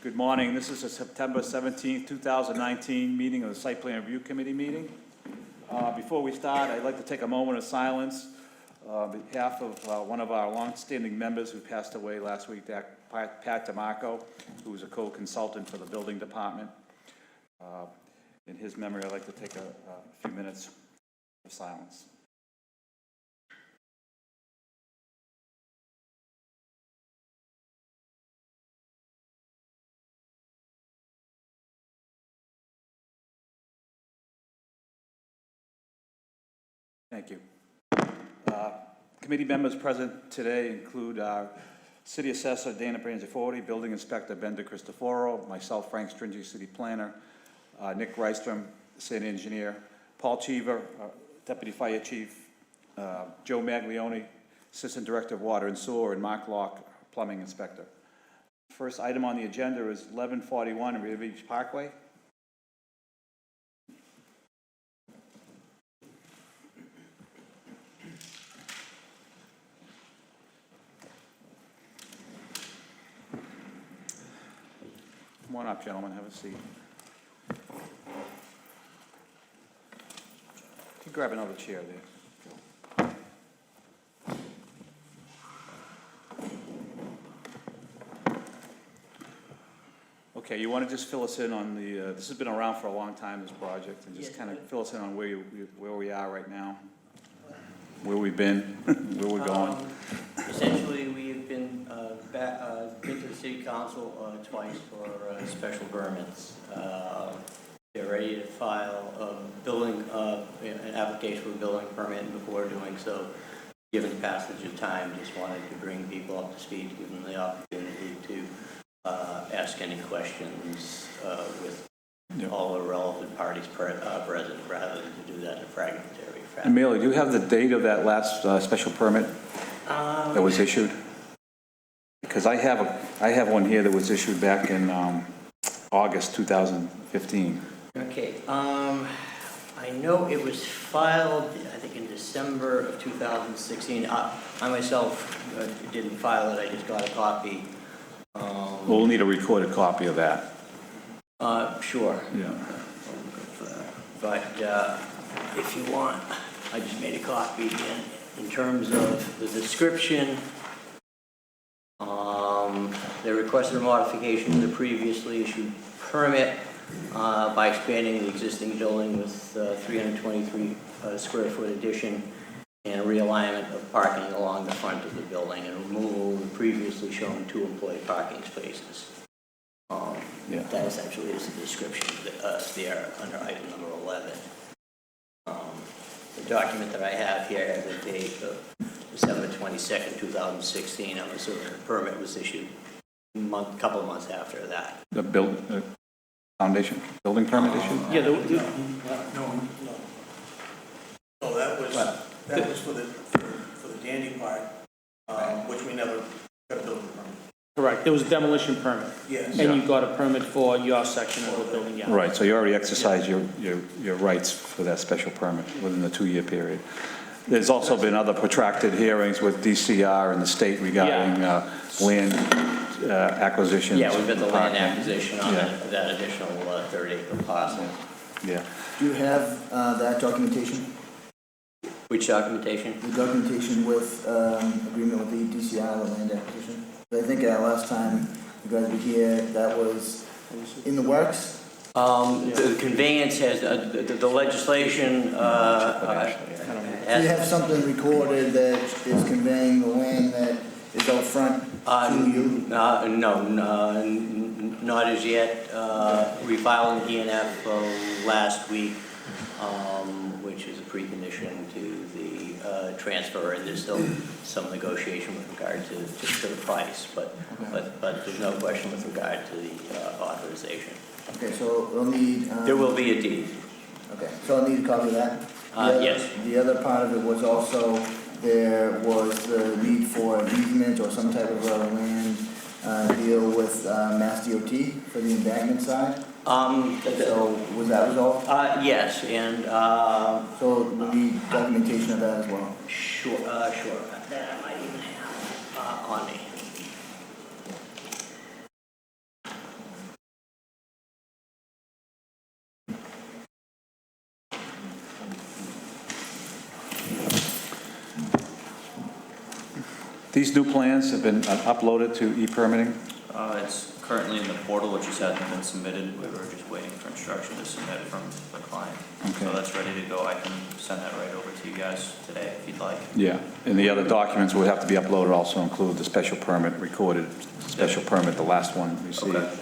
Good morning. This is a September 17th, 2019 meeting of the Site Plan Review Committee meeting. Before we start, I'd like to take a moment of silence on behalf of one of our long-standing members who passed away last week, Pat DeMarco, who was a co-consultant for the building department. In his memory, I'd like to take a few minutes of silence. Thank you. Committee members present today include our City Assessor Dana Brangiforti, Building Inspector Ben DeCristoforo, myself, Frank Stringy, City Planner, Nick Rystrom, City Engineer, Paul Cheever, Deputy Fire Chief, Joe Maglione, Assistant Director of Water and Sewer, and Mark Locke, Plumbing Inspector. First item on the agenda is 1141 River Beach Parkway. Come on up, gentlemen, have a seat. You can grab another chair there. Okay, you want to just fill us in on the, this has been around for a long time, this project, and just kind of fill us in on where we are right now, where we've been, where we're going. Essentially, we've been been to the City Council twice for special permits. They're ready to file an application for a building permit, and before doing so, given passage of time, just wanted to bring people up to speed, give them the opportunity to ask any questions with all the relevant parties present, rather than to do that in a fragmentary fashion. Amelia, do you have the date of that last special permit that was issued? Because I have one here that was issued back in August 2015. Okay, I know it was filed, I think, in December of 2016. I myself didn't file it, I just got a copy. We'll need a recorded copy of that. Sure. Yeah. But if you want, I just made a copy in terms of the description. They requested a modification to the previously issued permit by expanding the existing building with 323 square foot addition and realignment of parking along the front of the building and removal of the previously shown 2 employee parking spaces. That essentially is the description there under item number 11. The document that I have here has a date of December 22nd, 2016. I'm assuming the permit was issued a couple of months after that. The foundation building permit issue? Yeah, no, that was for the Dandy part, which we never got a building permit. Correct. There was a demolition permit. Yes. And you got a permit for your section of the building, yeah. Right, so you already exercised your rights for that special permit within the 2-year period. There's also been other protracted hearings with DCR and the state regarding land acquisitions. Yeah, we've got the land parking. acquisition on that additional 30-acre parcel. Yeah. Do you have that documentation? Which documentation? The documentation with agreement with the DCI, the land acquisition? I think last time you guys were here, that was in the works. The conveyance has, the legislation Do you have something recorded that is conveying the land that is out front to you? No, not as yet. We filed in DNF last week, which is a precondition to the transfer, and there's still some negotiation with regard to the price, but there's no question with regard to the authorization. Okay, so we'll need... There will be a deed. Okay, so I'll need a copy of that? Yes. The other part of it was also, there was the need for an easement or some type of land deal with Mass DOT for the embankment side. So was that resolved? Yes, and So we need documentation of that as well. sure. That I might even have on me. These new plans have been uploaded to e-permitting? It's currently in the portal, which just hasn't been submitted. We were just waiting for instruction to submit from the client. Okay. So that's ready to go. I can send that right over to you guys today if you'd like. Yeah, and the other documents would have to be uploaded also include the special permit, recorded special permit, the last one received. Okay.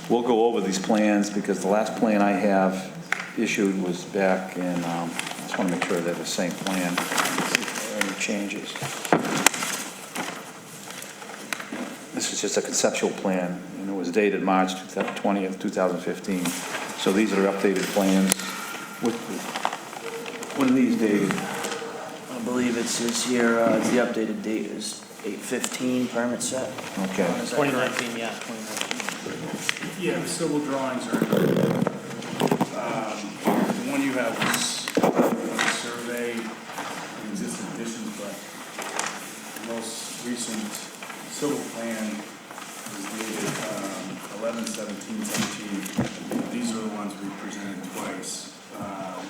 We'll go over these plans because the last plan I have issued was back in, I just want to make sure they're the same plan. See if there are any changes. This is just a conceptual plan, and it was dated March 20th, 2015. So these are updated plans. What are these dated? I believe it says here, the updated date is 8/15 permit set. Okay. Is that correct? 2019, yeah, 2019. Yeah, the civil drawings are, the one you have is a survey, existing conditions, but the most recent civil plan is dated 11/17/17. These are the ones we presented twice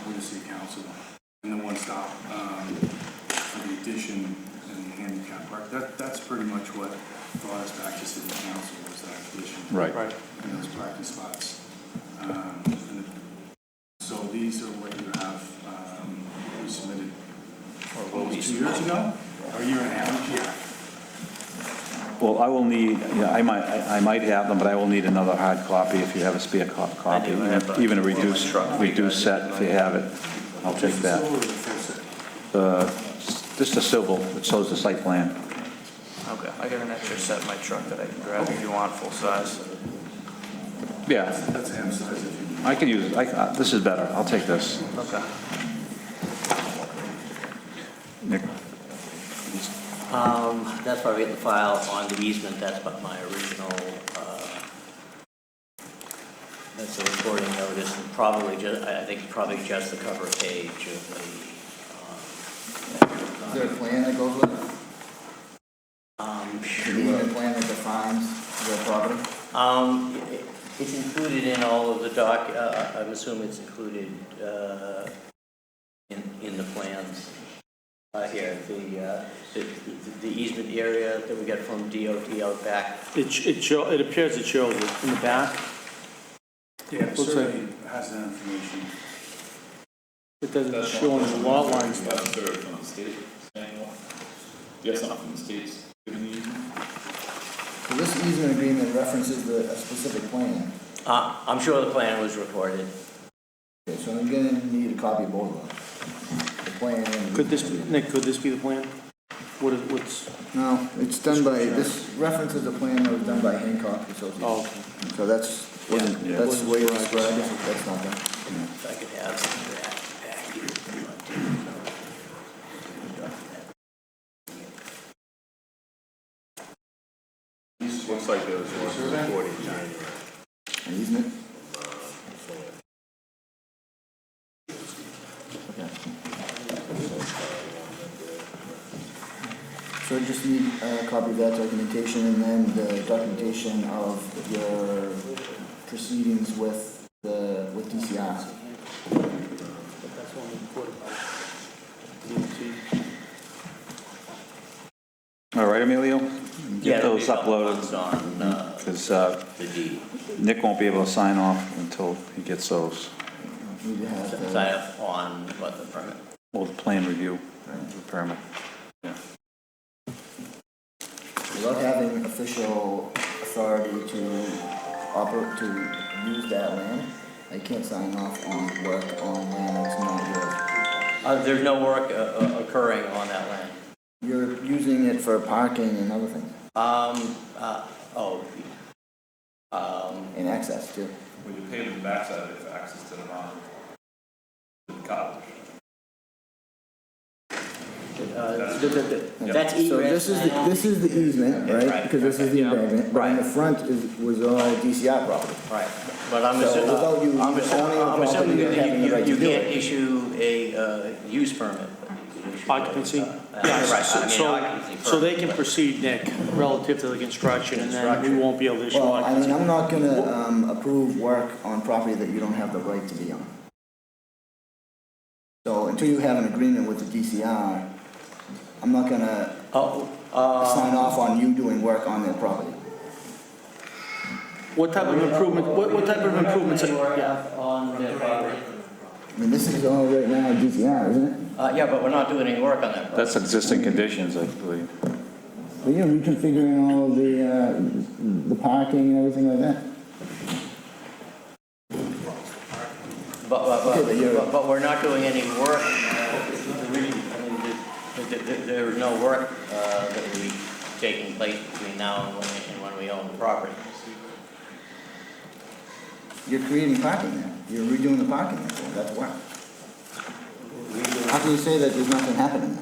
with the city council. And the one-stop for the addition and the handicap park. That's pretty much what brought us back to city council, was that addition. Right. Right. And those parking spots. And so these are what you have, we submitted, almost 2 years ago, or a year and a half, yeah. Well, I will need, I might have them, but I will need another hard copy if you have a spare copy. I have Even a one in my reduced truck. set if you have it. I'll take Just the that. silver or the full set? Just a civil that shows the site plan. Okay, I got an extra set in my truck that I can grab if you want, full size. Yeah, That's half size if you. I can use it. This is better. I'll take this. Okay. Nick? That's probably in the file on the easement, that's what my original, that's the recording notice, and probably just, I think probably just the cover page of Is there a plan that goes with it? The sure. easement plan that defines the property? It's included in all of the I'm assuming it's included, in the plans. Here, the easement area that we get from DOT out back. It appears it shows it in the back. Yeah, the Looks survey has that information. It doesn't show any lot lines. From the state anymore. Do you have something from the states giving you? So this easement agreement references a specific plan. I'm sure the plan was recorded. Okay, so I'm gonna need a copy of both of them. The plan and. Could this, Nick, could this be the plan? What's, No, it's done by, this references a plan that was done by Hancock Associates. oh, okay. So that's, wasn't, Yeah. that's the way it's described, that's not done. If I could have that back here. Looks like there was one recorded in January. An easement? Okay. So I just need a copy of that documentation and then the documentation of your proceedings with DCR. That's one recorded by DOT. All right, Emilio? Get there'll be those a couple uploaded. months on, Because the deed. Nick won't be able to sign off until he gets those. Need to have the. Sign up on what, the permit? Well, the plan review, the permit. Yeah. Without having official authority to operate, to use that land, I can't sign off on work on land that's not yours. There's no work occurring on that land. You're using it for parking and other things, and access too. When you pave the backside of it for access to the cottage. That's egress. So this is the easement, right? Right. Because this is the Yeah. embankment, but in the front was all DCR property. Right, but I'm So without you owning the property, you're having the right to you do can't it. issue a use permit. Occupancy? Right, Yes, I mean, so, occupancy so they permit, can but- proceed, Nick, relative to the construction, and then we won't be able to issue Well, I mean, occupancy. I'm not gonna approve work on property that you don't have the right to be on. So until you have an agreement with the DCR, I'm not gonna sign off on you doing work on their property? What type of improvement, what type of improvements? Yeah. On their property. I mean, this is all right now DCR, isn't it? Yeah, but we're not doing any work on that property. That's existing conditions, I believe. Well, you're reconfiguring all of the parking and everything like that? Okay, but you're- But we're not doing any work. There's no work that will be taking place between now and when we own the property. You're creating parking there. You're redoing the parking there, that's why. How can you say that there's nothing happening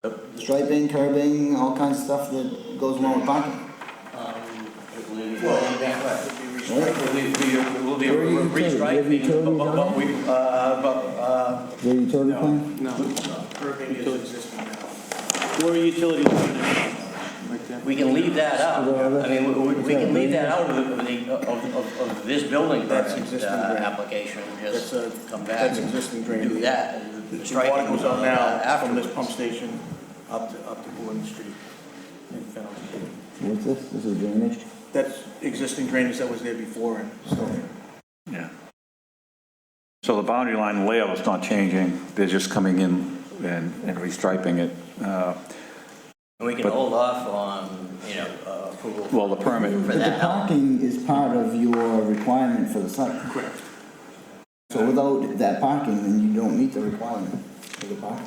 there? Striping, curbing, all kinds of stuff that goes along with parking. We'll be Where are you utility- restriping, where are you utilities but on we, Your utility plan? No. Curbing is existing now. Where are utilities? Right there. we can leave that out. I mean, we can leave that out of this building That's permit existing drain. application, just That's, come back That's and existing drainage. do that. The striping, water goes out now from this afterwards. pump station up to Gordon Street in Fennel. What's this? This is drainage? That's existing drainage that was there before, and so. Yeah. So the boundary line layout is not changing, they're just coming in and restriping it. And we can But- hold off on, approval. Well, the permit, For But the that. parking is part of your requirement for the site. Correct. So without that parking, then you don't meet the requirement for the parking.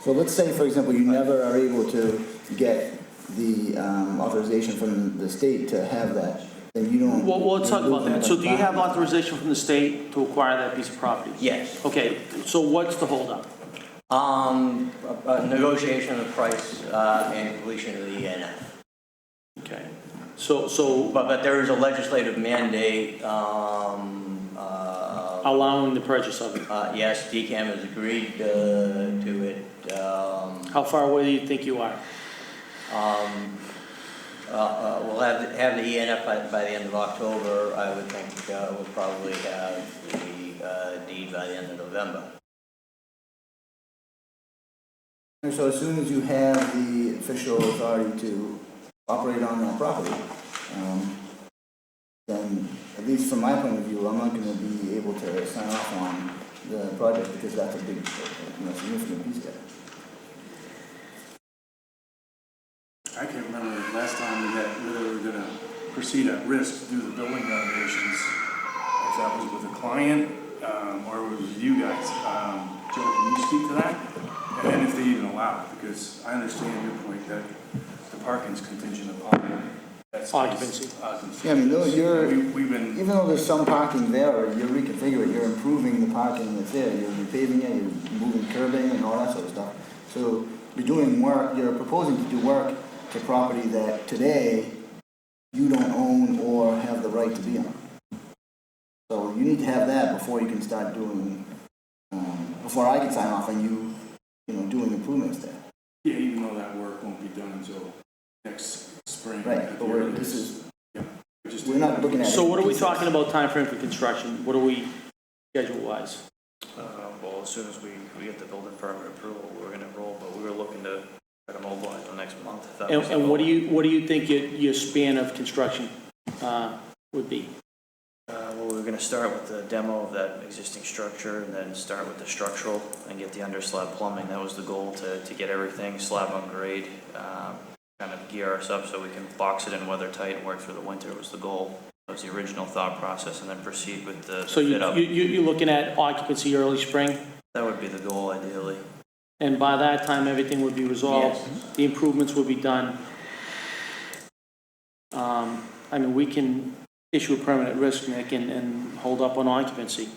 So let's say, for example, you never are able to get the authorization from the state to have that, then you don't. Well, let's talk about that. So do you have authorization from the state to acquire that piece of property? Yes. Okay, so what's the holdup? Negotiation of the price, and completion of the ENF. Okay, so But there is a legislative mandate, allowing the purchase of it. yes, DCAM has agreed to it. How far away do you think you are? We'll have the ENF by the end of October. I would think we'll probably have the deed by the end of November. And so as soon as you have the official authority to operate on that property, then, at least from my point of view, I'm not gonna be able to sign off on the project because that's a big, significant piece there. I can't remember the last time we had, whether we were gonna proceed at risk to do the building renovations. If that was with a client, or it was with you guys. Joe, can you speak to that? And if they even allow it, because I understand your point that the parking's contingent upon that space. Occupancy. Yeah, I mean, though We've been, even though there's some parking there, you're reconfiguring, you're improving the parking that's there, you're repaving it, you're moving curbing and all that sort of stuff. So you're doing work, you're proposing to do work to property that today you don't own or have the right to be on. So you need to have that before you can start doing, before I can sign off on you, doing improvements there. yeah, even though that work won't be done until next spring. Right, at but the we're, earliest. we're not looking at. So what are we it. talking about timeframe for construction? What are we schedule-wise? Well, as soon as we get the building permit approval, we're gonna roll, but we were looking to try to mobilize the next month. If that was the And what do goal. you think your span of construction would be? Well, we're gonna start with the demo of that existing structure and then start with the structural and get the under slab plumbing. That was the goal, to get everything slab on grade, kind of gear us up so we can box it in weather tight and work through the winter was the goal. That was the original thought process, and then proceed with the So fit up. you're looking at occupancy early spring, That would be the goal ideally. and by that time, everything would be resolved, the improvements would be done. We can issue a permanent risk, Nick, and hold up on occupancy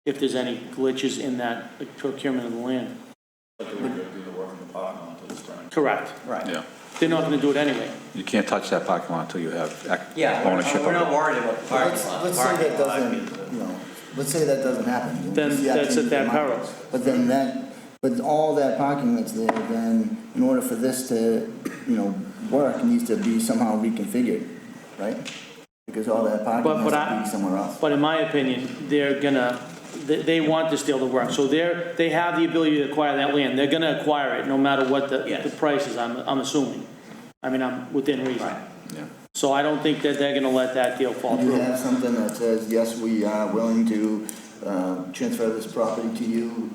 if there's any glitches in that procurement of the land. But they were gonna do the work in the parking lot until this time. Correct. Right. yeah. They're not gonna do it anyway. You can't touch that parking lot until you have Yeah, ownership we're of not it. worried about the parking Let's lot. say that Parking lot doesn't, is- let's say that doesn't happen. Then You see that's at their activity in peril. mind. But then but all that parking that's there, then in order for this to, work, needs to be somehow reconfigured, right? Because all that parking But has I- to be somewhere else. But in my opinion, they're gonna they want this deal to work. So they have the ability to acquire that land. They're gonna acquire it no matter what the Yes. price is, I'm assuming. I mean, I'm within reason. Right. Yeah. So I don't think that they're gonna let that deal fall Do you through. have something that says, yes, we are willing to transfer this property to you,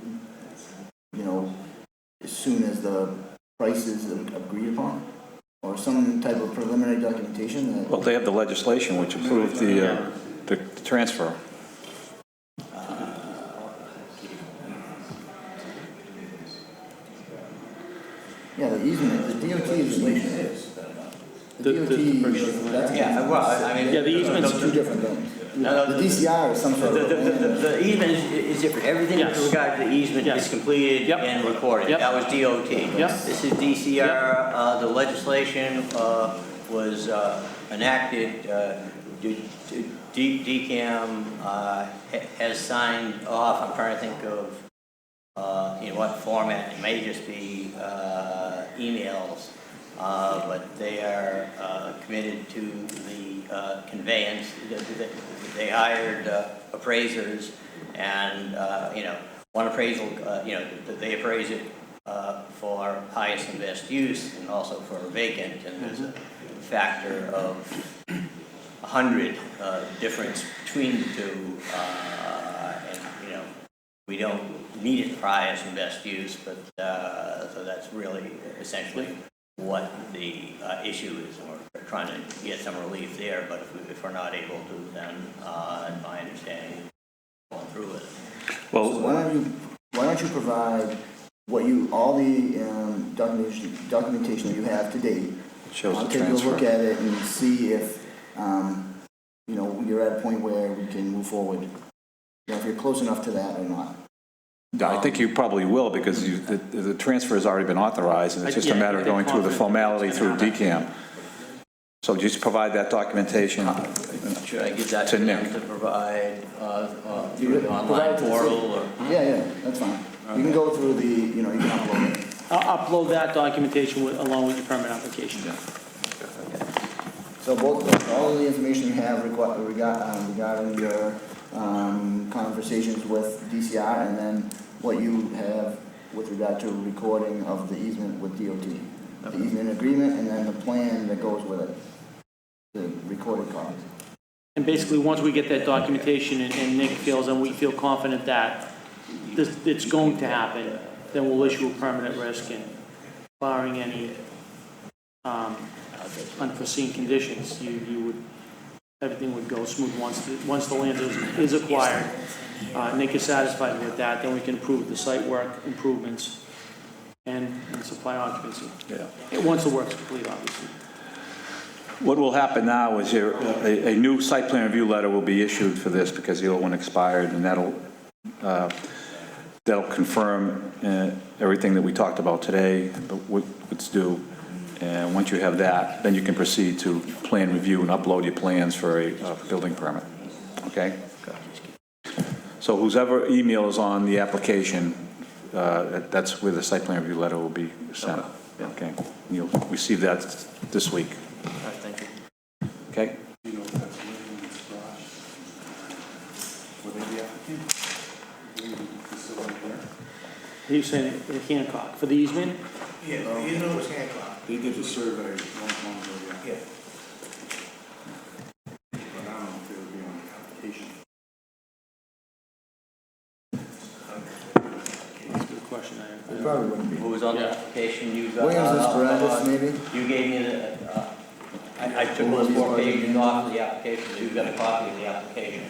you know, as soon as the price is agreed upon? Or some type of preliminary documentation that? Well, they have the legislation which approved the transfer. Yeah, the easement, the DOT is the easement. The The DOT, that's. Yeah, well, I mean. Yeah, the easement's Two different things. No, The DCR is some sort of. The easement is different. Everything with Yes. regard to the easement Yes. is completed Yep. and recorded. Yep. That was DOT. Yep. This is DCR. The legislation was enacted, DCAM has signed off. I'm trying to think of, what format. It may just be emails, but they are committed to the conveyance. They hired appraisers, and one appraisal, they appraise it for highest and best use, and also for vacant, and there's a factor of 100 difference between the two, and we don't need it for highest and best use, but so that's really essentially what the issue is, and we're trying to get some relief there, but if we're not able to, then in my understanding, going through with it. Well, So why don't you provide all the documentation that you have to date? shows I'll the take a look transfer. at it and see if, you're at a point where we can move forward. If you're close enough to that or not. Yeah, I think you probably will, because the transfer has already been authorized, and it's just a Yeah, matter of going through the formality through DCAM. So just provide that documentation. Should I give that To to them Nick. to provide through the Provide online to the portal, or? Yeah, that's fine. You can go through you can upload it. I'll upload that documentation along with your permit application. So all of the information you have regarding your conversations with DCR, and then what you have with regard to recording of the easement with DOT. The easement agreement, and then the plan that goes with it, the recorded copy. And basically, once we get that documentation and Nick feels, and we feel confident that it's going to happen, then we'll issue a permanent risk, and barring any unforeseen conditions, everything would go smooth once the land is acquired. Nick is satisfied with that, then we can approve the site work improvements and supply occupancy. Yeah. Once the work's complete, obviously. What will happen now is a new site plan review letter will be issued for this, because the old one expired, and that'll confirm everything that we talked about today, what's due. And once you have that, then you can proceed to plan review and upload your plans for a building permit. Okay? So whoever email is on the application, that's where the site plan review letter will be sent. Okay? You'll receive that this week. All right, thank you. Okay? You know, that's garage. Would they be applicant? Facility there? He's saying the Hancock for the easement? Yeah, the easement was Hancock. They did a survey long ago, yeah. Yeah. But I don't know if they would be on the application. That's a good question. It probably wouldn't be. Who was on the Yeah. application? You got, Williams Asparagus, maybe? You gave me I took those 4 pages off of the application, so you've got a copy of the application.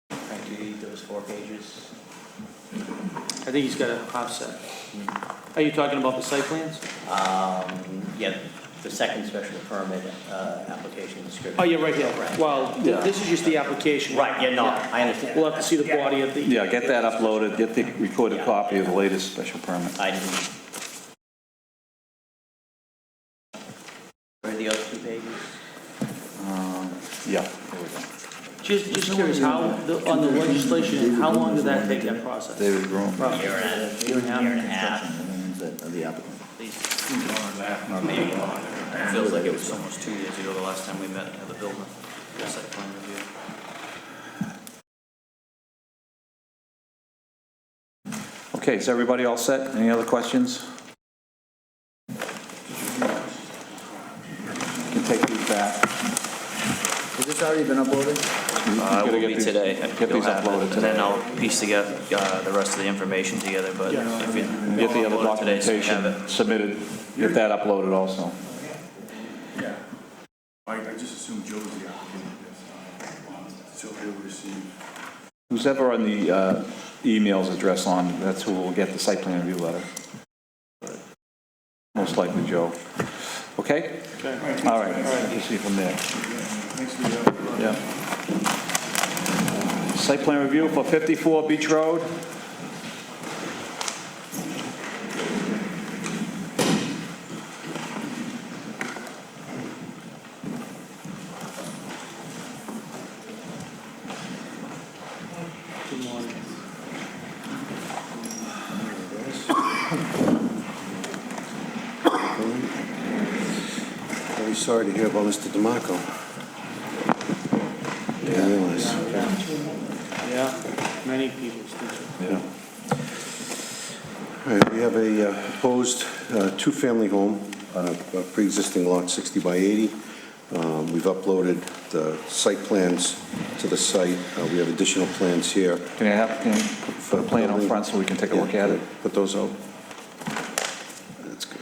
Frank, do you need those 4 pages? I think he's got an offset. Are you talking about the site plans? Yeah, the second special permit application description. Oh, yeah, right here. Well, this is just the application. Right, yeah, no, I understand. We'll have to see the body of the. Yeah, get that uploaded, get the recorded copy of the latest special permit. I didn't. Where are the other 2 pages? Yeah, there we go. Just curious, on the legislation, how long did that take, that process? David Groom. Roughly. Year and a half. The applicant. Or maybe longer. It feels like it was almost 2 years ago, the last time we met at the building, the site plan review. Okay, is everybody all set? Any other questions? You can take these back. Has this already been uploaded? You gotta Will get be these- today. Get You'll these have it, uploaded and today. then I'll piece together the rest of the information together, but if you Get the other upload it today, so you have documentation it. submitted, get that uploaded also. I just assumed Joe's the applicant of this, so he'll receive. Who's ever on the emails address on, that's who will get the site plan review letter. Most likely Joe. Okay? Okay. All right, we'll see from there. Thanks for the help. Yeah. Site plan review for 54 Beach Road. Good morning. Very sorry to hear about Mr. DeMarco. Didn't realize. Yeah, many people think so. Yeah. All right, we have a proposed two-family home on a pre-existing lot 60 by 80. We've uploaded the site plans to the site. We have additional plans here. Can I put a plan out front so we can take a look at it? Put those out. That's good.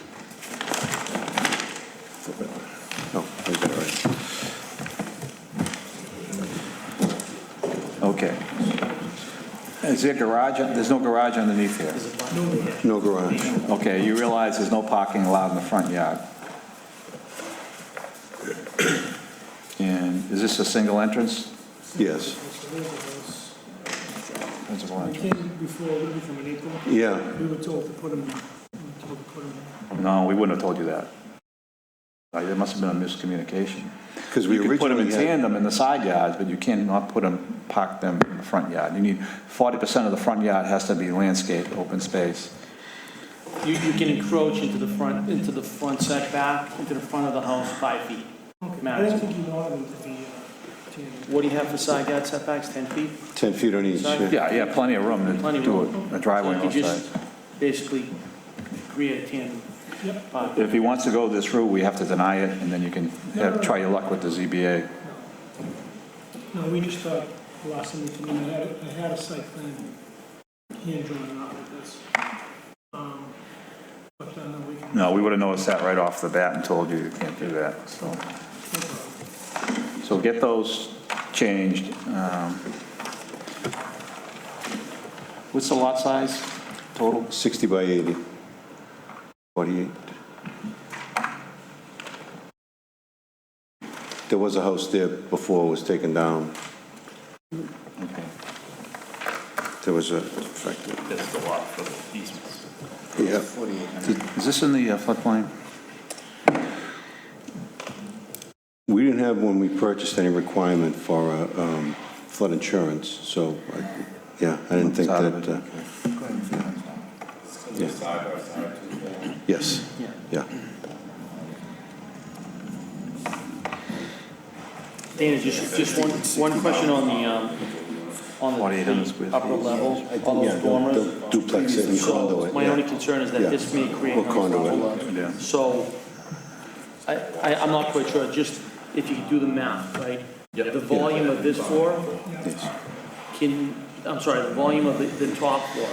Oh, I got it right. Okay. Is there garage, there's no garage underneath here? No garage. Okay, you realize there's no parking allowed in the front yard? And is this a single entrance? Yes. Principal We entrance? came before, we were from an April, Yeah. we were told to put them, No, we wouldn't have told you that. There must have been a miscommunication. Because we You can put them in originally had... tandem in the side yards, but you cannot park them in the front yard. You need, 40% of the front yard has to be landscaped, open space. You can encroach into the front setback, into the front of the house 5 feet. I didn't Maximum. think you wanted them to be, tandem. What do you have for side yard setbacks, 10 feet? 10 feet on each. Sorry? Yeah. Yeah, plenty of room Plenty to of do room. a driveway on So you both could sides. just basically create a tandem. Yep. parking. If he wants to go this route, we have to deny it, and then you can try your luck with the ZBA. No, we just thought, the last time we came in, I had a site plan hand drawn out with this. But then we can. No, we would have noticed that right off the bat and told you you can't do that, so. No problem. So get those changed. What's the lot size total? 60 by 80. 48. There was a house there before it was taken down. Okay. There was a, in fact, That's the lot for the easements. yeah. Is this in the floodplain? We didn't have, when we purchased, any requirement for flood insurance, so, yeah, I didn't think Out of that, it. yeah. Side by side to the wall. Yes, Yeah. yeah. Dana, just one question on the 4800 square feet. upper level, all Yeah, those dormers. the duplex and conduit. My only concern is that Yeah. this may create Or no conduit. flow. Yeah. So, I'm not quite sure, just if you could do the math, right? Yep. The volume of this floor Yes. the volume of the top floor,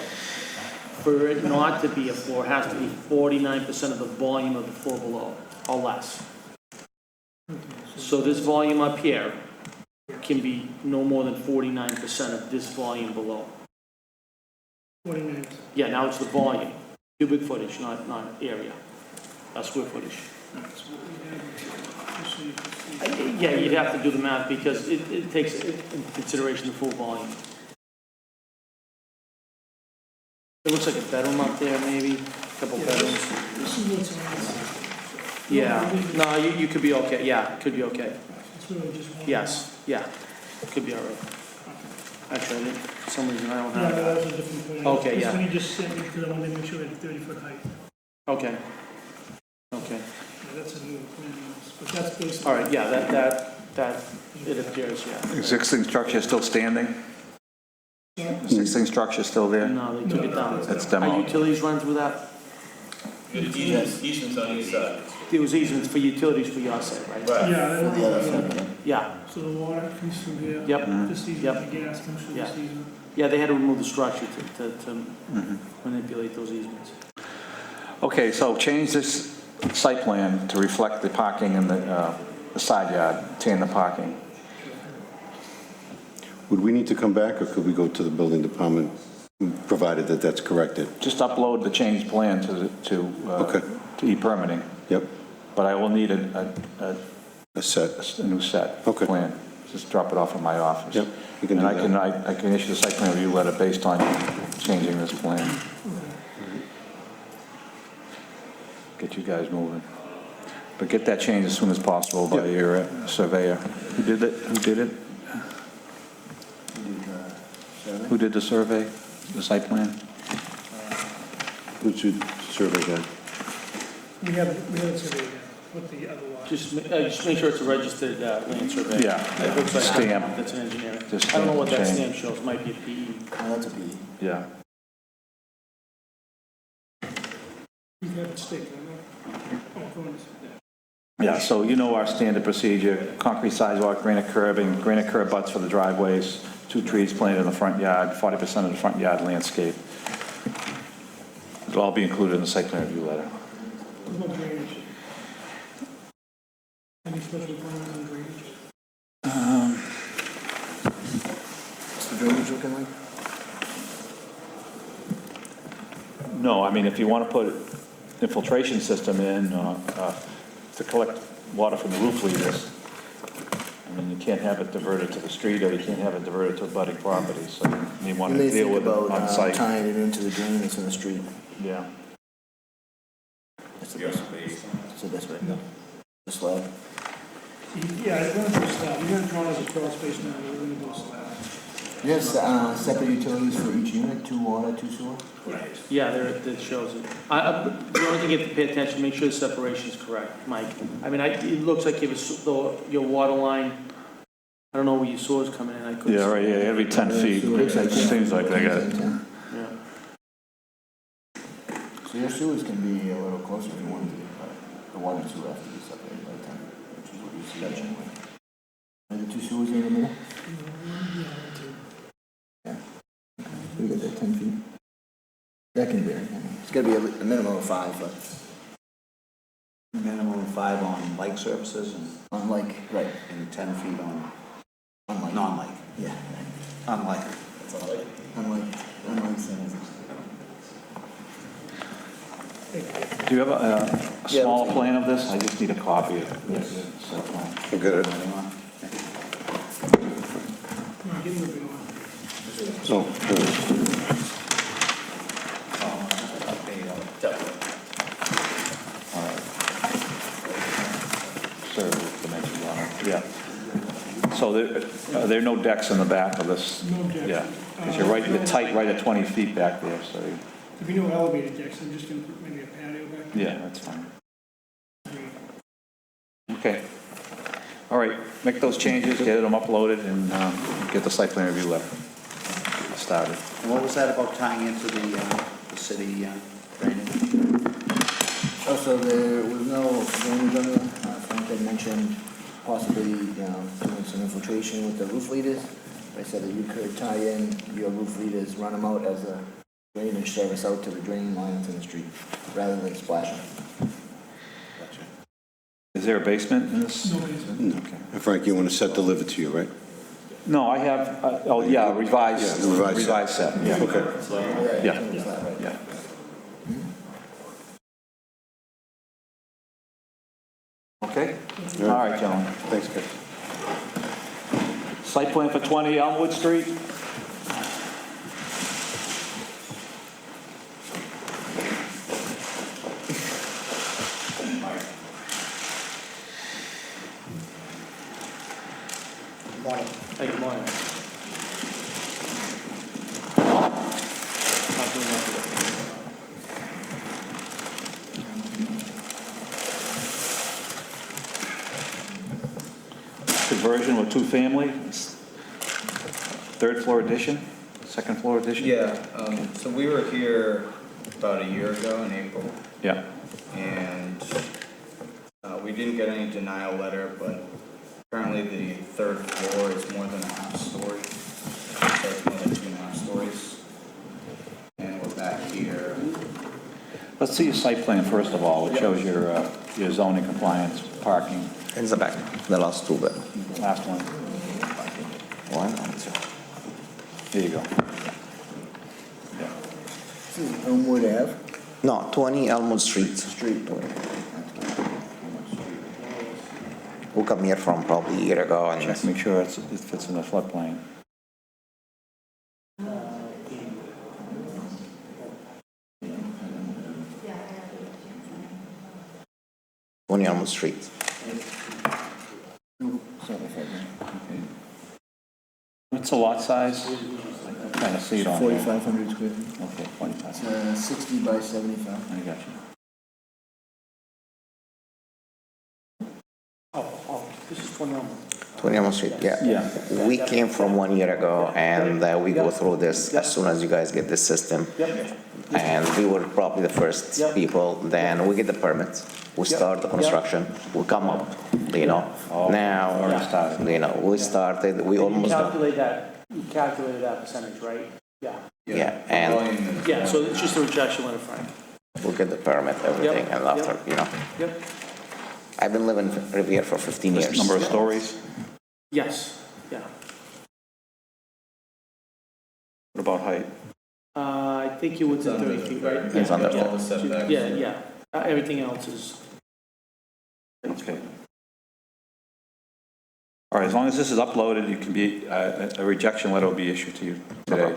for it not to be a floor, has to be 49% of the volume of the floor below, or less. So this volume up here can be no more than 49% of this volume below. 49. Yeah, now it's the volume, cubic footage, not area, square footage. That's what we had, just so you can see. Yeah, you'd have to do the math because it takes into consideration the full volume. It looks like a bedroom up there, maybe, a couple bedrooms. This is what's on this. Yeah, no, you could be okay, yeah, could be okay. It's really just one. Yes, yeah, could be all right. Actually, I didn't, for some reason I don't Yeah, have that. that was a different plan. Okay, This yeah. one he just sent me because I wanted to make sure it had 30-foot height. Okay. Okay. Yeah, that's a new plan, but that's basically. All right, yeah, that, it appears, yeah. Existing structure still standing? Existing structure still there? No, they took it down. It's Are demo. utilities run through that? Easements on each side. There was easements for utilities for your site, right? Yeah, For the other side. Yeah, so the water comes through here. yep, This easement, the gas comes through this Yeah. easement. yeah, they had to remove the structure to manipulate those easements. Okay, so change this site plan to reflect the parking in the side yard, tan the parking. Would we need to come back, or could we go to the building department, provided that that's corrected? Just upload the changed plan Okay. to e-permitting, Yep, but I will need a a set. new set Okay. plan. Just drop it off at my office. Yep, you can And do that. I can issue the site plan review letter based on changing this plan. Get you guys moving. But get that changed as soon as possible by Yep. your surveyor. Who did it? Who did it? Who did the survey, the site plan? Who's your survey guy? We have it surveyed with the other lot. Just make sure it's a registered land survey. Yeah. It looks like Stamp. that's an engineer. Just I don't know what that stamp stamp shows, might be a PE. Oh, that's a B. Yeah. We have it staked, right? Oh, go on. Yeah, so you know our standard procedure, concrete sidewalk, granite curbing, granite curb butts for the driveways, 2 trees planted in the front yard, 40% of the front yard landscape. It'll all be included in the site plan review letter. There's no drainage. Any special requirements on drainage? What's the drainage looking like? No, I mean, if you want to put infiltration system in to collect water from the roof leaders, I mean, you can't have it diverted to the street, or you can't have it diverted to abutting property, so you want You to may deal think with it about on site. tying it into the drain that's in the street. Yeah. That's the best, that's the best way to go. The slab. Yeah, it's going to be slab. You're going to draw it as a crawl space now, we're going to go slab. Yes, separate utilities for each unit, 2 water, 2 sewer? Yeah, there, it shows it. The only thing you have to pay attention, make sure the separation is correct, Mike. I mean, it looks like you have your water line, I don't know where your sewer's coming in, I couldn't. Yeah, right, yeah, every 10 feet. It seems like they got it. Yeah. So your sewers can be a little closer if you wanted to, but the water and sewer have to be separated by 10, which is what you see generally. Are the 2 sewers in the middle? Yeah. We got that 10 feet. That can vary. I mean, it's gotta be a minimum of 5, but Minimum 5 on like surfaces unlike, right, and 10 feet on unlike. non-like. Yeah, Unlike. unlike centers. Do you have a small plan of this? I just need a copy of it. Site plan. I'll get it. Give them the big one. Oh, All right. Serve dimensions on it, yeah. So there are no decks in the back of this? No decks. Yeah, because you're tight right at 20 feet back there, so, There'll be no elevated decks, I'm just going to put maybe a patio back there. yeah, that's fine. Okay. All right, make those changes, get them uploaded, and get the site plan review letter started. And what was that about tying into the city drainage? Also, there was no drainage on there. Frank had mentioned possibly, doing some infiltration with the roof leaders. I said that you could tie in your roof leaders, run them out as a drainage service out to the draining lines in the street, rather than splashing. Is there a basement in this? No basement. Okay. and Frank, you want a set delivered to you, right? No, I have, revised, Yeah, the revised set. set, yeah. Okay. Yeah, Is that right? yeah. Okay? All right, gentlemen. Thanks, guys. Site plan for 20 Elmwood Street? Hey, good morning. Not doing that. version with two-family, third floor addition, second floor addition? Yeah, so we were here about a year ago in April, Yeah, and we didn't get any denial letter, but apparently the third floor is more than a half story. So it's more than 2.5 stories. And we're back here. let's see your site plan first of all, which shows your zoning compliance, parking, In the back, the last two bed. last one, One and two. there you go. Yeah. This is Elmwood Ave. No, 20 Elmwood Street. Street. We come here from probably a year ago and Check, make sure it fits in the floodplain. Elmwood Street. What's the lot size? I'm trying to see it on here. 4,500 square feet. Okay, 45. It's 60 by 75. I got you. Oh, this is 20 Elmwood. 20 Elmwood Street, yeah. Yeah. We came from 1 year ago and we go through this as soon as you guys get this system. And we were probably the first people, then we get the permit. We start the construction, we come up, you know. Now, you know, we started, we almost done. You calculated that percentage, right? Yeah. Yeah, and Yeah, so it's just a rejection letter, Frank. we'll get the permit, everything, and after, you know. Yep. I've been living in Riviera for 15 years. Number of stories? Yes, yeah. What about height? I think you were within 30 feet, right? It's under Yeah, all the setbacks. Yeah, yeah. Everything else is, Okay. All right, as long as this is uploaded, you can be, a rejection letter will be issued to you today. Okay.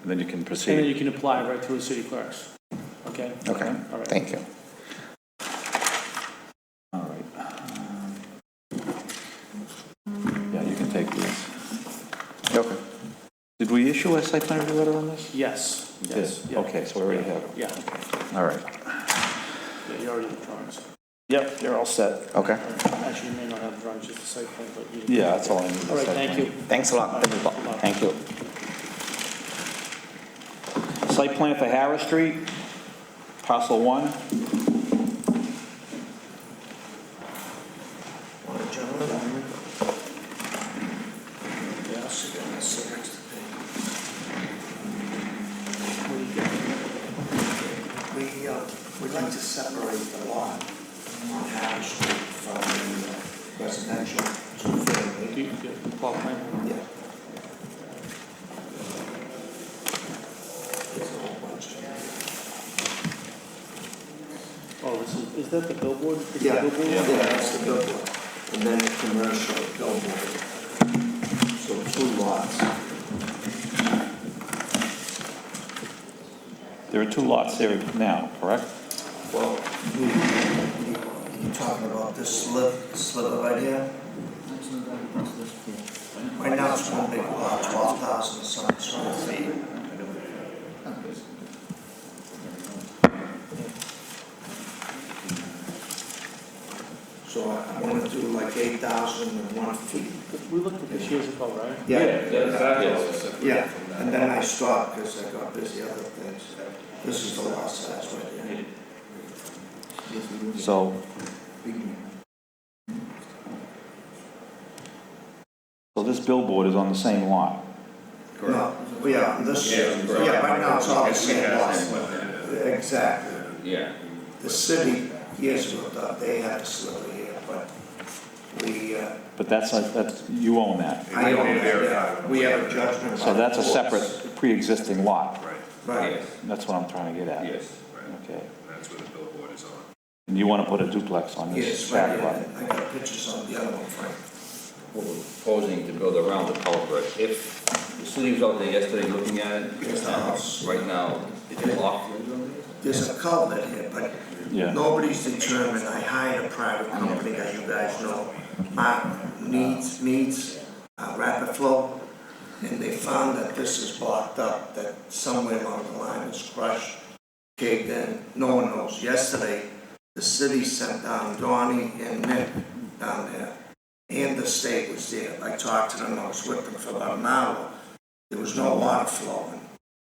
And then you can and then proceed. you can apply right through the city clerks. Okay? Okay, All right. thank you. All right. Yeah, you can take these. Okay. Did we issue a site plan review letter on this? Yes, We did. yes. Yeah. Okay, so we already have it. Yeah, All right. yeah, you already have the drawings. Yep, you're all set. Okay, Actually, you may not have the drawings, just the site plan, but you. Yeah, that's all I need. All right, thank you. thanks a lot, thank you. Site plan for Harris Street, parcel 1. We'd like to separate the lot on Harris Street from the residential two-family. Do you get the plot plan? Yeah. There's a whole bunch of Oh, is that the billboard? Is Yeah, the billboard? yeah, that's the billboard, and then the commercial billboard. So 2 lots. There are 2 lots there now, correct? Well, you're talking about this sliver right here? Right now it's one big lot, 12,000 some square feet. So I want to do like 8,001 feet. We looked at this years ago, right? Yeah, and then I stopped because I got busy other things. This is the lot size right here. So, this billboard is on the same lot? No, yeah, this, yeah, right now it's all the same lot. Exactly. Yeah. The city, years ago, thought they had a sliver here, but we, But that's, you own that? I own that, yeah. We have a judgment. So that's a separate pre-existing lot? Right. That's what I'm trying to get at? Yes. Okay. That's where the billboard is on. And you want to put a duplex on Yes, this right, back lot? yeah. I got pictures on the other one, Frank. We're proposing to build around the culvert. If the city was out there yesterday looking at it, Here's the house. right now, it's blocked. There's a culvert here, but Yeah. nobody's determined. I hired a private company, as you guys know. Mark needs rapid flow, and they found that this is blocked up, that somewhere along the line is crushed, caved in. No one knows. Yesterday, the city sent down Donnie and Nick down there, and the state was there. I talked to them, I was with them for about an hour. There was no water flowing.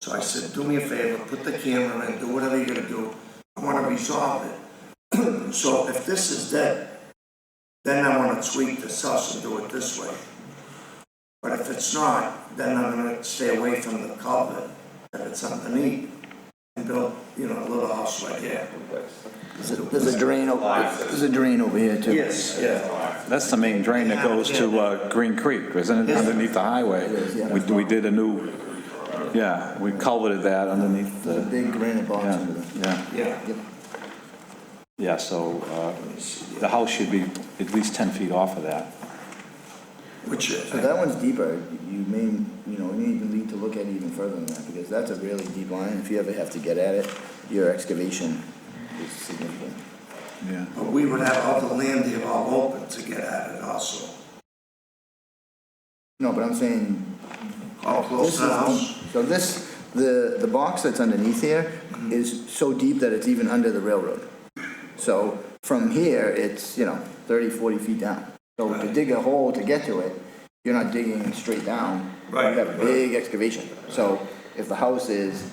So I said, do me a favor, put the camera in, do whatever you're gonna do. I wanna resolve it. So if this is dead, then I wanna tweak this house and do it this way. But if it's not, then I'm gonna stay away from the culvert that it's underneath and build, you know, a little house right here. There's a drain over here too. Yes, yeah. That's the main drain that goes to Green Creek, isn't it, underneath the highway? We did a new, yeah, we culverted that underneath The the, big granite box under there. yeah. Yeah. Yeah, so the house should be at least 10 feet off of that. Which So that one's deeper. You need to look at it even further than that, because that's a really deep line. If you ever have to get at it, your excavation is significant. Yeah. But we would have all the land here all open to get at it also. No, but I'm saying, All close to the house. so this, the box that's underneath here is so deep that it's even under the railroad. So from here, it's, 30, 40 feet down. So to dig a hole to get to it, you're not digging straight down. Right. You have a big excavation. So if the house is,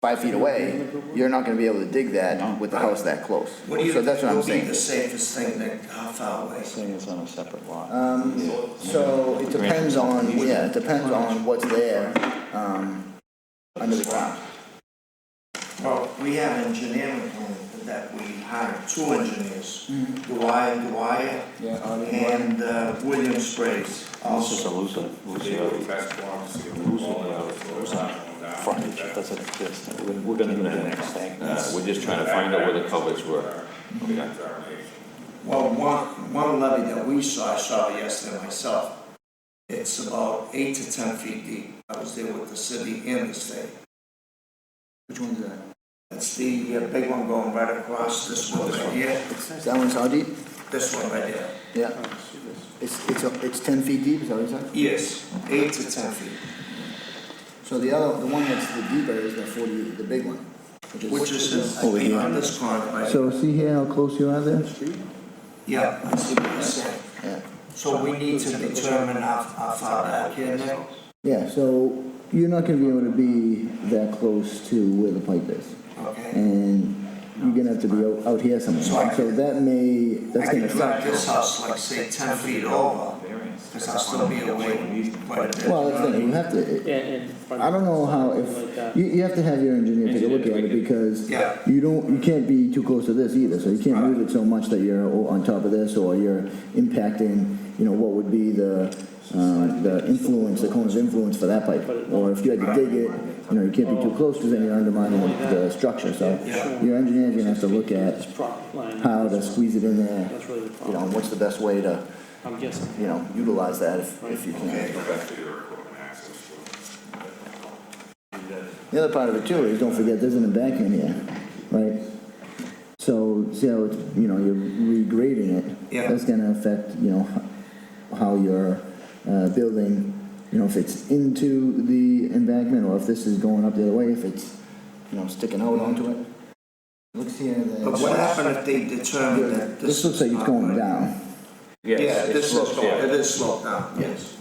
5 feet away, you're not gonna be able to dig that with the house that close. What do you So that's what I'm would be saying. the safest thing, Nick? How far away? Saying it's on a separate lot. So it depends on, it depends on what's there, under the ground. Well, we have engineering plan that we hired 2 engineers, Dwyer, and William Sprays. This is a loser frontage, it doesn't exist. We're gonna do the next thing. We're just trying to find out where the culverts were. Okay. Well, one levee that we saw, I saw it yesterday myself. It's about 8 to 10 feet deep. I was there with the city and the state. Which one's that? That's the big one going right across this one right here. That one's how deep? This one right here. Yeah. It's 10 feet deep, is that what you said? Yes, 8 to 10 feet. So the one that's the deeper is the big one. Which is over here. on this corner right here. So see here how close you are there? Yeah, I see what you're saying. Yeah. So we need to determine how far back here, Nick? Yeah, so you're not gonna be able to be that close to where the pipe is. Okay. And you're gonna have to be out here somewhere. So I So that's I gonna could drop affect. this house like, say, 10 feet over, because I'll still be away quite a bit. Well, that's the thing, you have to, I don't know how, if, you have to have your engineer take a look at it, because Yeah. you can't be too close to this either, so you can't move it so much that you're on top of this, or you're impacting, what would be the influence, the cone of influence for that pipe. Or if you had to dig it, you can't be too close, because then you're undermining the structure, so your engineer's gonna have to look at how to squeeze it in there, That's really the problem. what's the best way to, I'm guessing. utilize that if you can. The other part of it too is, don't forget, there's an embankment here, right? So, see how it's, you're regrading it. Yeah. That's gonna affect, how you're, building, if it's into the embankment, or if this is going up the other way, if it's, sticking out onto it. Looks here that. But what happened if they determined that This looks like it's going down. Yeah, this is slopes, going, yeah. it is sloped down, yes.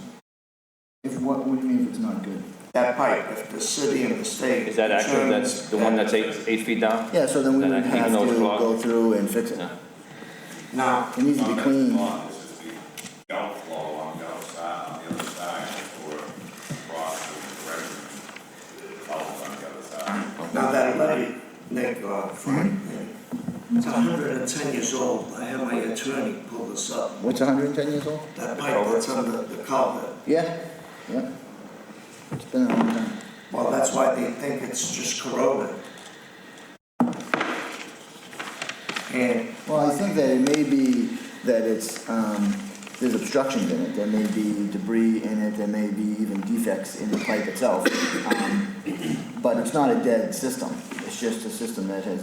What do you mean if it's not good? That pipe, if the city and the state. Is that actually, that's the one that's 8 feet down? Yeah, so then we Then would I think have to those block- go through and fix it. Yeah. Now, It needs to be clean. now that levee, Nick, Frank, it's 110 years old. I had my attorney pull this up. What's 110 years old? That pipe that's under the culvert. Yeah, yeah. It's been a long time. Well, that's why they think it's just corroded. And, Well, I think that it may be that it's, there's obstructions in it. There may be debris in it, there may be even defects in the pipe itself. But it's not a dead system. It's just a system that has,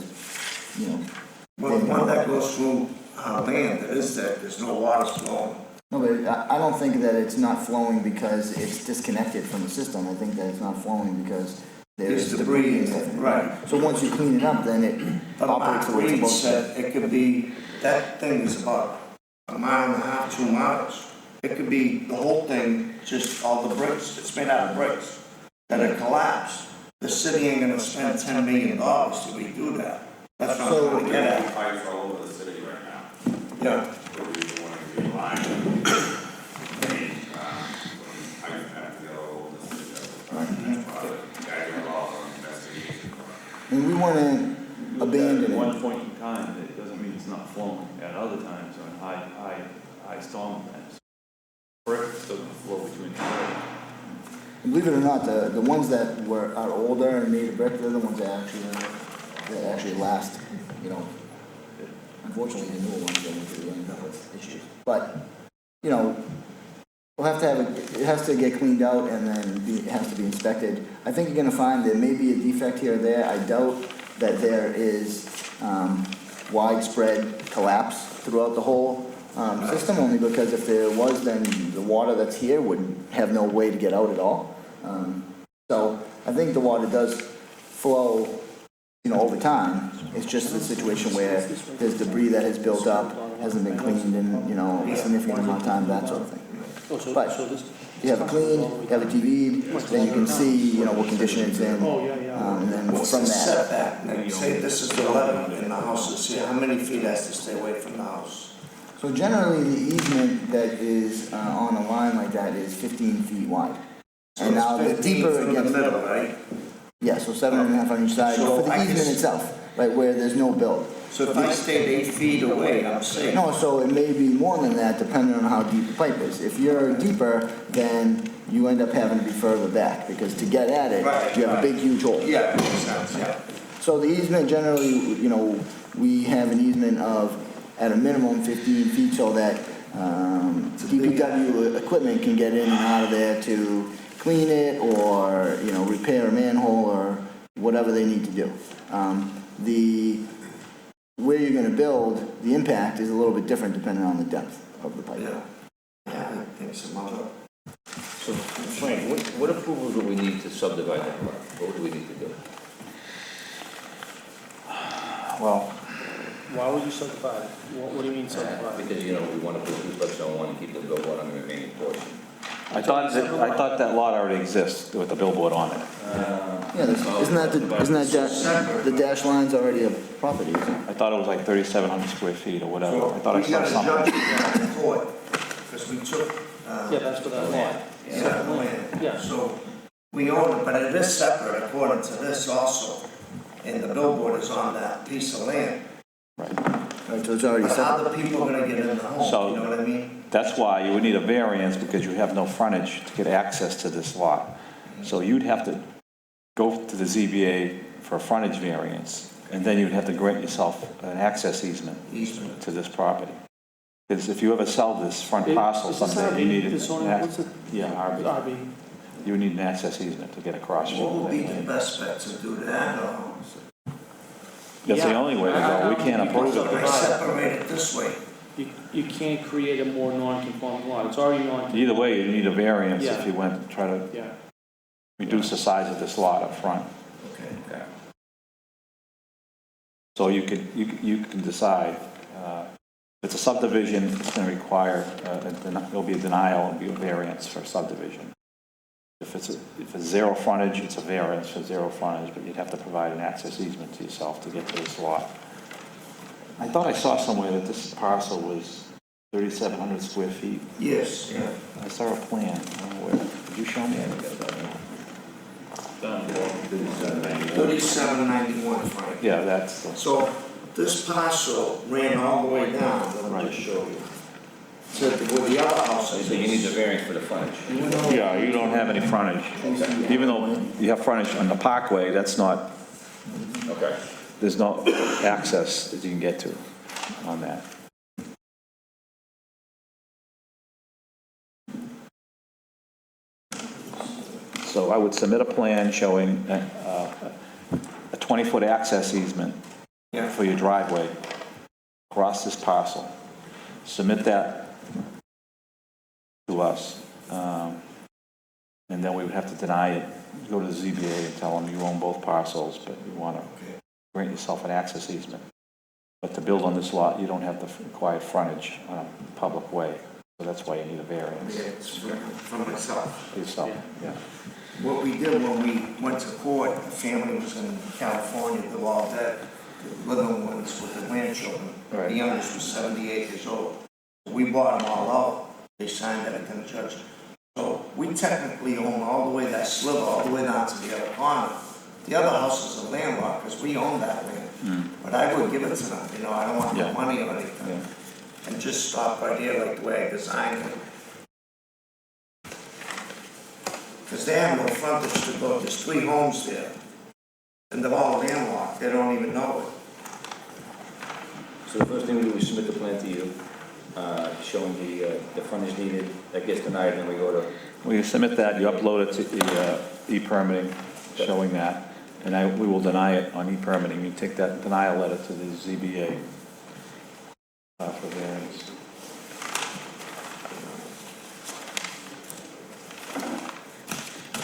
well, the one that goes through land, that is that, there's no water flowing. No, but I don't think that it's not flowing because it's disconnected from the system. I think that it's not flowing because there's debris and stuff. Right. So once you clean it up, then it But operates Mark the way it's Reed supposed to. said it could be, that thing is about a mile and a half, 2 miles. It could be the whole thing, just all the bricks, it's made out of bricks, that are collapsed. The city ain't gonna spend $10 million to redo that. That's what I'm trying to get at. Pipes all over the city right now. Yeah. Where we want to be lined. Pipes have to go all over the city. Guys are all on investigation. And we want to abandon At it. one point in time, it doesn't mean it's not flowing. At other times, on high storm events, brick still can flow between the roads. And believe it or not, the ones that are older and made of brick, they're the ones that actually last, you know. Unfortunately, the newer ones don't usually end up with issues. But, you know, we'll have to have it has to get cleaned out and then it has to be inspected. I think you're gonna find there may be a defect here or there. I doubt that there is widespread collapse throughout the whole system, only because if there was, then the water that's here would have no way to get out at all. So I think the water does flow, you know, over time. It's just a situation where there's debris that has built up, hasn't been cleaned in, you know, a significant amount of time, that sort of thing. But you have it cleaned, you have it TV'd, then you can see, you know, what condition it's in. And then What's from the that, setback? Now, say this is the 11 and the house is here, how many feet has to stay away from the house? so generally the easement that is on a line like that is 15 feet wide. And now the deeper it from gets. the middle, right? Yeah, so 7.5 on each side, So for the I easement guess- itself, right, where there's no build. So if I stayed 8 feet away, I'm safe. No, so it may be more than that, depending on how deep the pipe is. If you're deeper, then you end up having to be further back, because to get at it, Right, you have a right. big, huge hole. Yeah, makes sense, yeah. So the easement generally, you know, we have an easement of, at a minimum, 15 feet, so that DPW equipment can get in and out of there to clean it, or, you know, repair a manhole, or whatever they need to do. Where you're gonna build, the impact is a little bit different depending on the depth of the pipe. Yeah, I think some other. So, Frank, what approvals do we need to subdivide that lot? What do we need to do? Well, Why would you subdivide it? What do you mean subdivide? Because, you know, we want to put duplex on one and keep the billboard on the remaining portion. I thought that lot already exists with the billboard on it. Yeah, isn't that the dash line's already a property, isn't it? I thought it was like 3,700 square feet or whatever. I thought I We saw got a something. judgment in court, because we took, Yeah, that's for that lot. yeah, the land. Yeah. So we own it, but it is separate according to this also. And the billboard is on that piece of land. Right, so it's already But how separate. the people gonna get in the home, So- you know what I mean? That's why you would need a variance, because you have no frontage to get access to this lot. So you'd have to go to the ZBA for a frontage variance, and then you'd have to grant yourself an access easement to this property. Because if you ever sell this front parcel Is this someday, you RB? need an This only- what's it? Yeah, RB. RB. You would need an access easement to get across. What would be the best bet to do that, or That's the Yeah. only way to go. We can't approve I it. separate it this way? You can't create a more non-conforming lot, it's already non-conforming. Either way, you need a variance if Yeah. you went to try to Yeah. reduce the size of this lot up front. Okay. So you can decide, if it's a subdivision, it's gonna require, there'll be a denial, and be a variance for subdivision. If it's zero frontage, it's a variance for zero frontage, but you'd have to provide an access easement to yourself to get to this lot. I thought I saw somewhere that this parcel was 3,700 square feet. Yes, yeah. I saw a plan. I don't know where. Did you show me? 3791, Frank. Yeah, that's, So this parcel ran all the way down, let me just show you. To where the other house is. So you need the variance for the frontage. yeah, you don't have any frontage. Even though you have frontage on the parkway, that's not, Okay. there's no access that you can get to on that. So I would submit a plan showing a 20-foot access easement for your driveway across this parcel. Submit that to us, and then we would have to deny it. Go to the ZBA and tell them you own both parcels, but you want to grant yourself an access easement. But to build on this lot, you don't have the required frontage on a public way, so that's why you need a variance. Yeah, it's from myself. For yourself, yeah. What we did when we went to court, the family was in California, they were all dead. The little ones with the grandchildren. Right. The youngest was 78 years old. We bought them all out. They signed everything, Judge. So we technically own all the way that sliver, all the way down to the other corner. The other house is a landlocked because we own that land. But I would give it to them, you know, I don't want the money or anything. And just stop right here like the way I designed it. Because they have no frontage to go, there's 3 homes there. And they're all landlocked, they don't even know it. So the first thing we do is submit the plan to you, showing the frontage needed, that gets denied, and then we go to... Well, you submit that, you upload it to the e-permitting, showing that, and we will deny it on e-permitting. You take that denial letter to the ZBA for variance.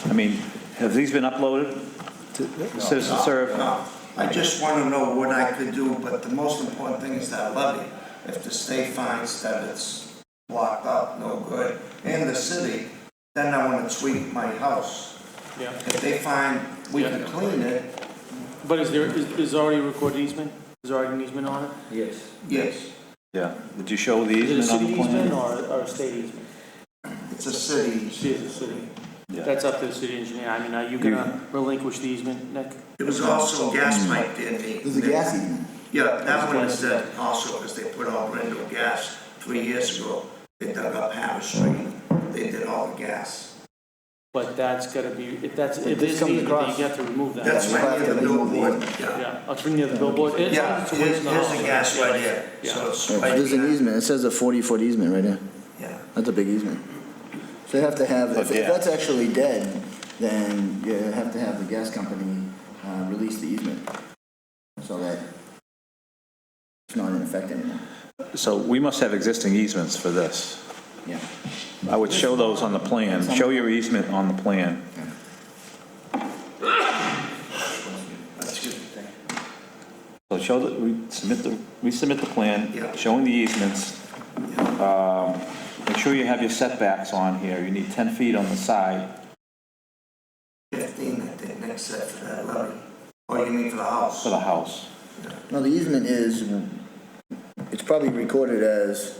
I mean, have these been uploaded to Citizen Serve? No, I just want to know what I could do, but the most important thing is that levy. If the state finds that it's blocked up, no good, and the city, then I want to tweak my house. Yeah. If they find we can clean it, But is already a recorded easement? Is there already an easement on it? Yes. yes, Yeah. Did you show the Is it a easement on city the plan? easement or a state easement? it's a city. It is a city. Yeah. That's up to the city engineer. I mean, are you gonna relinquish the easement, Nick? There was also a gas pipe there. There's a gas easement. Yeah, that one is dead also because they put all brand new gas 3 years ago. They dug up Hammer Street, they did all the gas. But that's gotta be, if there's an this comes easement, then across. you have to remove that. That's right near the billboard, yeah. Yeah, oh, it's near the billboard. It's- Yeah, it's a waste here's of the knowledge. gas right here. Yeah. So it's Yeah, right There's an here. easement, it says a 40-foot easement right here. Yeah. That's a big easement. So you have to have, if yeah. that's actually dead, then you have to have the gas company release the easement so that it's not in effect anymore. So we must have existing easements for this. Yeah. I would show those on the plan. Show your easement on the plan. That's good. So show that, we submit the plan, Yeah. showing the easements. Make sure you have your setbacks on here. You need 10 feet on the side 15, I think, next set for that levy. Oh, you mean for the house? for the house. No, the easement is, it's probably recorded as,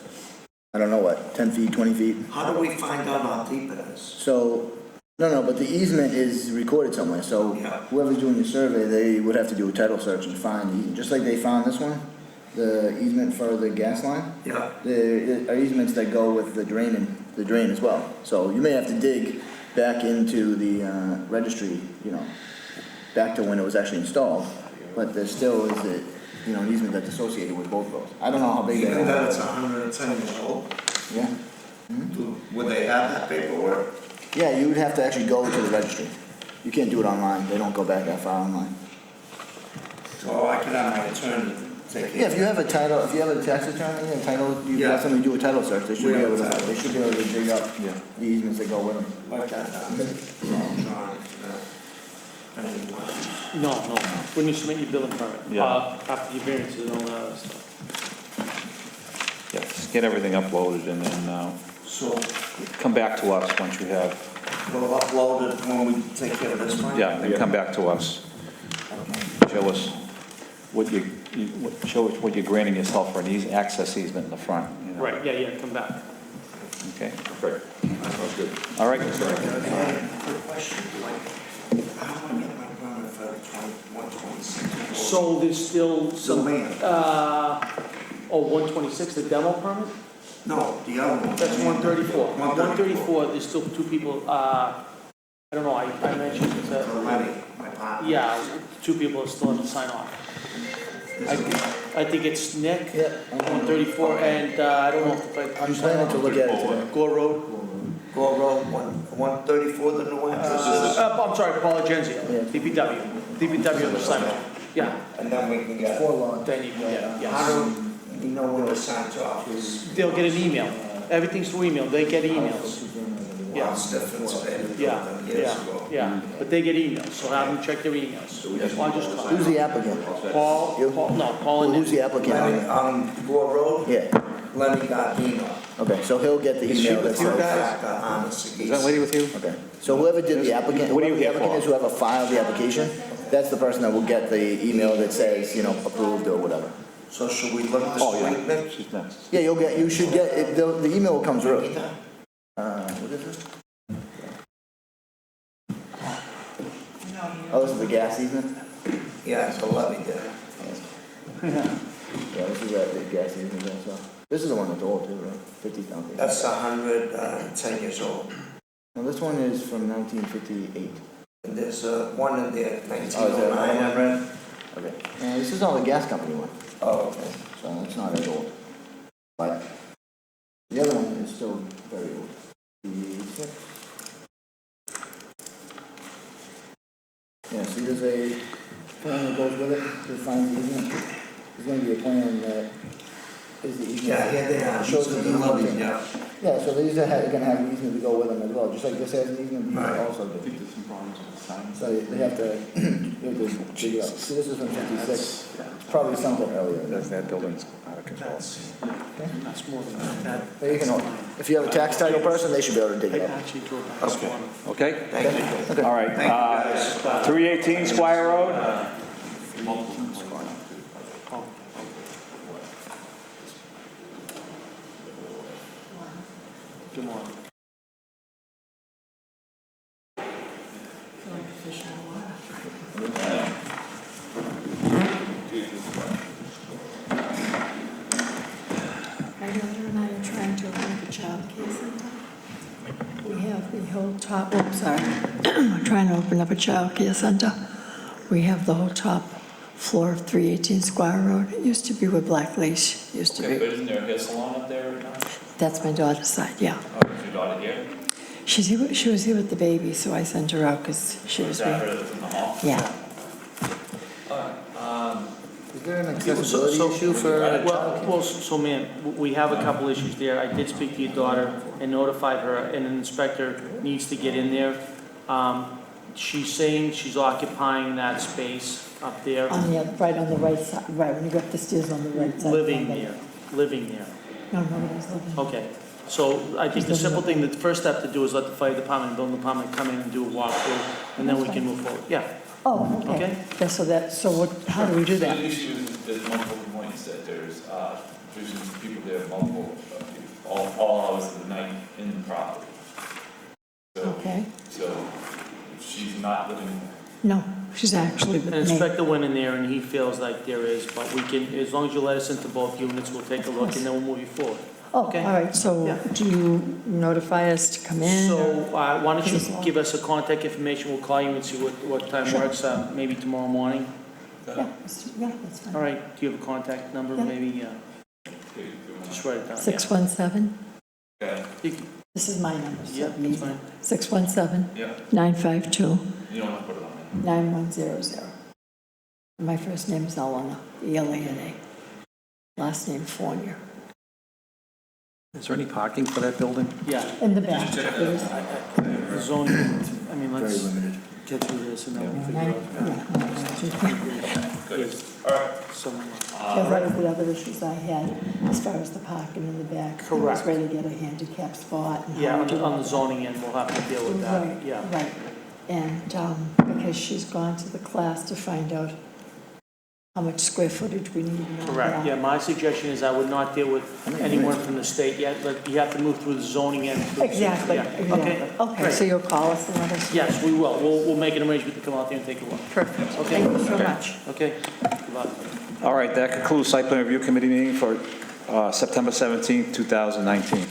I don't know what, 10 feet, 20 feet? How do we find out how deep it is? So, no, but the easement is recorded somewhere, so Yeah. whoever's doing the survey, they would have to do a title search and find the easement, just like they found this one, the easement for the gas line. Yeah. There are easements that go with the drain as well. So you may have to dig back into the registry, back to when it was actually installed, but there still is an easement that's associated with both those. I don't know how big they Even that it's are. 110 years old, Yeah? would they have that paperwork? Yeah, you would have to actually go to the registry. You can't do it online, they don't go back that far online. So I could have my attorney take it. Yeah, if you have a title, if you have a tax attorney, a title, you Yeah. have somebody do a title search, they should We be have able a to, title. they should be able to dig up the easements that go with them. Like that, No, when you submit your building permit, Yeah. after your variances and all that other stuff. Yeah, just get everything uploaded and then So come back to us once you have, we'll upload it when we take care of this one? yeah, then come back to us. Show us what show us what you're granting yourself for an access easement in the front. Right, yeah, come back. Okay, Great. Sounds good. all right. Quick question, how do I get my permit for 126? So there's still some, land. 126, the demo permit? No, the other one. That's 134. 134. 134, there's still 2 people, I don't know, I mentioned it's For a, Lenny, my partner. yeah, 2 people still have to sign off. I think it's Nick, Yeah. 134, and I don't know if I. I'm planning to look at it today. Gore Road. Gore Road, 134, the New Hampshire. I'm sorry, Paul Agenzio, Yeah. DPW on the side. Yeah, And then we can get, then you can get it, how yes. do we know when to sign it off? They'll get an email. Everything's through email, they get emails. Yeah. What's different today than Yeah, years ago? yeah, but they get emails, so have them check their emails. I'll just call. Who's the applicant? Paul, Paul and Who's the applicant? Lenny, Gore Road, Yeah, Lenny Gardino. okay, so he'll get the Is she email that with you says. guys? Is that lady with you? Okay, so whoever did the applicant, What are you whoever the here applicant is, for? whoever filed the application, that's the person that will get the email that says, approved or whatever. So should we look this Oh, yeah. week next? She's next. Yeah, you should get, the email will come through. What is it? Oh, this is the gas easement? Yeah, it's a levy there. Yeah, this is the gas easement as well. This is the one that's old too, right? 50,000. That's 110 years old. Now, this one is from 1958. And there's one in there, Oh, is that 1909, I read. Okay. This is all the gas company one, Oh, okay. so it's not as old. But the other one is still very old. The- Yeah, see, there's a plan that goes with it, to find the easement. There's gonna be a plan that is the easement. Yeah, here they are. Shows the These are the levies, easement. yeah. Yeah, so these are gonna have an easement to go with them as well, just like this has an easement, these Right. also I do. think there's some problems with the sign. So they have to, dig it up. See, this is from 56, probably something earlier. That building's out of control. That's more than that. But you can, if you have a tax title person, they should be able to dig I it up. actually drove by this one. Okay? Okay. All right. 318 Squire Road? Good morning. My daughter and I are trying to open up a childcare center. We have the whole top, we're trying to open up a childcare center. We have the whole top floor of 318 Squire Road. It used to be where Black Lace used to Okay, be. but isn't there a hair salon up there right now? That's my daughter's side, yeah. Oh, is your daughter here? She was here with the baby, so I sent her out because she Or was is that here. her that's in the hall? Yeah. All right, Is there an So- accessibility issue for childcare? Well, so ma'am, we have a couple issues there. I did speak to your daughter and notified her, and an inspector needs to get in there. She's saying she's occupying that space up there, Right on the right side, right, when you go up the stairs on the right side. living there. No, nobody's living. Okay, so I think the simple thing, the first step to do is let the fire department and building department come in and do a walkthrough, and then we can move forward. Yeah, Oh, okay. Okay. Yeah, so what, how do we do that? The issue is there's multiple complaints that there's people there multiple, all hours of the night in the property. Okay. So she's not living there. No, she's actually with an me. inspector went in there and he feels like there is, but we can, as long as you let us into both units, we'll take a look and then we'll move you forward. Oh, Okay. all right, so Yeah. do you notify us to come in? So, or- why don't you give us a contact information, we'll call you and see what time works, maybe tomorrow morning. Yeah, that's fine. All right, do you have a contact number, Yeah. maybe, just write it down. 617, Okay. this is my number, so Yeah, it's that's easy. fine. 617 Yeah, 952 you don't have to put it on 9100. My first name is Elena, Elana. Last name Fournier. Is there any parking for that building? Yeah, In the back. check there is- the zoning, I mean, Very let's limited. get through this and then we'll figure Nine- out. yeah, Good. Yes. All right. So, Because that was the other issues I had, as far as the parking in the back. I was Correct. ready to get a handicap spot. and yeah, how on to the, do on all the that. zoning end, we'll have to deal with that, Right, yeah. right. And because she's gone to the class to find out how much square footage we need and all Correct, that. yeah, my suggestion is I would not deal with anyone from the state yet, but you have to move through the zoning end. Exactly, Yeah. exactly. Okay, Okay, great. so you'll call us and let us know? Yes, we will, we'll make an arrangement to come out there and take a look. Perfect. Okay. Thank you so Okay. much. Okay, good luck. All right, that concludes site plan review committee meeting for September 17th, 2019.